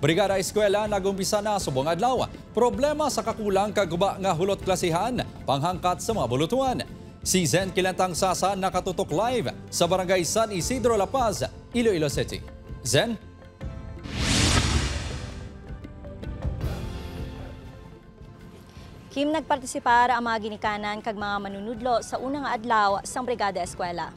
Brigada Eskwela nagumpisa na subong adlaw. Problema sa kakulang kaguba nga hulot klasihan, panghangkat sa mga bulutuan. Si Zen Kilantang Sasa nakatutok live sa Barangay San Isidro La Paz, Iloilo City. Zen? Kim, nagpartisipar ang mga ginikanan kag mga manunudlo sa unang adlaw sang Brigada Eskwela.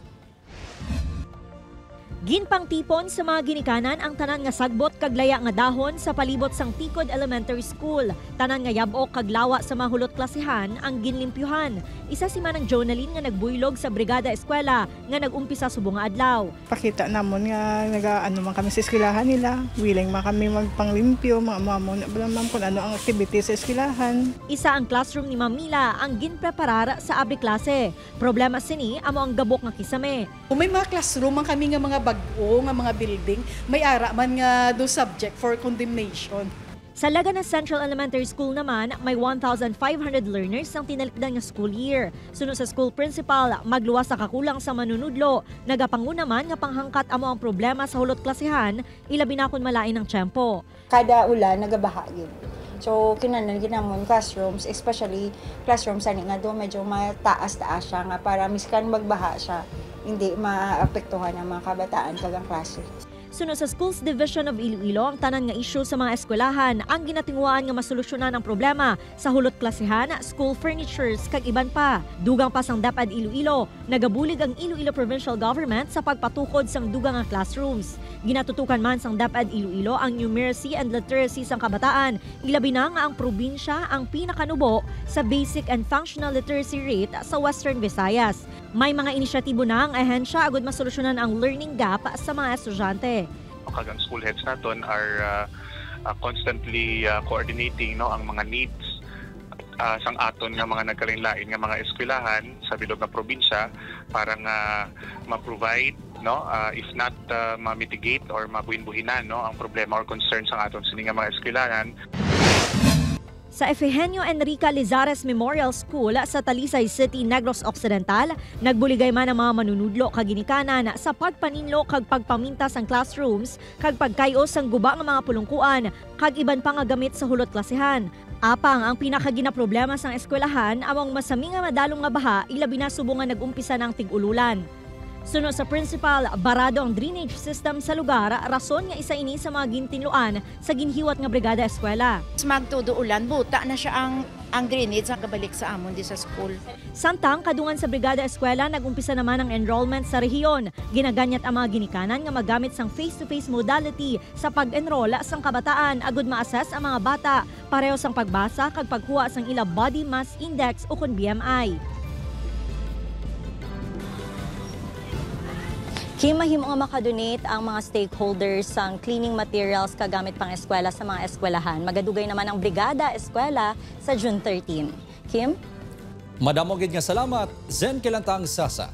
Ginpang tipon sa mga ginikanan ang tanan nga sagbot kag laya nga dahon sa palibot sang Ticod Elementary School. Tanan nga yabok kag lawa sa mga hulot klasihan ang ginlimpyuhan. Isa si Manang Jonaline nga nagbuylog sa Brigada Eskwela nga nagumpisa subong nga adlaw. Pakita namon nga nagaano man kami sa eskwelahan nila. Willing man kami magpanglimpyo, mga mamon naman kung ano ang activities sa eskwelahan. Isa ang classroom ni Mamila ang ginpreparar sa abri klase. Problema sini amo ang gabok nga kisame. Kung may mga classroom man kami nga mga bag-o nga mga building, may ara man nga do subject for condemnation. Sa Lagana Central Elementary School naman, may 1,500 learners ang tinalikdan nga school year. Sunod sa school principal, magluwas sa kakulang sa manunudlo. Nagapangu naman nga panghangkat amo ang problema sa hulot klasihan, ilabi na kung malain ng tiyempo. Kada ulan nagabaha yun. So kinahanglan ginamon classrooms, especially classrooms ani nga do medyo mataas-taas siya nga para miskan magbaha siya, hindi maapektuhan ang mga kabataan kag ang klase. Sunod sa Schools Division of Iloilo, ang tanan nga issue sa mga eskwelahan ang ginatingwaan nga masolusyonan ang problema sa hulot klasihan, school furnitures kag iban pa. Dugang pa sang DepEd Iloilo, nagabulig ang Iloilo Provincial Government sa pagpatukod sang dugang nga classrooms. Ginatutukan man sang DepEd Iloilo ang numeracy and literacy sang kabataan, ilabi na nga ang probinsya ang pinakanubo sa basic and functional literacy rate sa Western Visayas. May mga inisyatibo na ang ahensya agud masolusyonan ang learning gap sa mga estudyante. Kag ang school heads naton are constantly coordinating ang mga needs sang aton nga mga nagkalain-lain nga mga eskwelahan sa bilog nga probinsya para nga ma-provide if not ma-mitigate or mabuhin-buhinan ang problema or concerns sang aton sini nga mga eskwelahan. Sa Efegenio Enrica Lizares Memorial School sa Talisay City, Negros Occidental, nagbuligay man ang mga manunudlo kag ginikanan sa pagpaninlo kag pagpamintas ang classrooms kag pagkayos sang guba nga mga pulungkuan kag iban pa nga gamit sa hulot klasihan. Apang ang pinakaginaproblema sang eskwelahan among masami nga madalong nga baha ilabi na subong nga nag-umpisa ng tig-ululan. Sunod sa principal, barado ang drainage system sa lugar, rason nga isa ini sa mga gintinluan sa ginhiwat nga Brigada Eskwela. Magtudo ulan, buta na siya ang drainage sa kabalik sa amon di sa school. Samtang kadungan sa Brigada Eskwela, nagumpisa naman ang enrollment sa rehiyon. Ginaganyat ang mga ginikanan nga magamit sang face-to-face modality sa pag-enroll sang kabataan agud ma-assess ang mga bata, pareho sang pagbasa kag pagkuha sang ila body mass index o kun BMI. Kim, mahimo nga makadonate ang mga stakeholders sang cleaning materials kagamit pang eskwela sa mga eskwelahan. Magadugay naman ang Brigada Eskwela sa June 13. Kim? Madamo gid nga salamat, Zen Kilantang Sasa.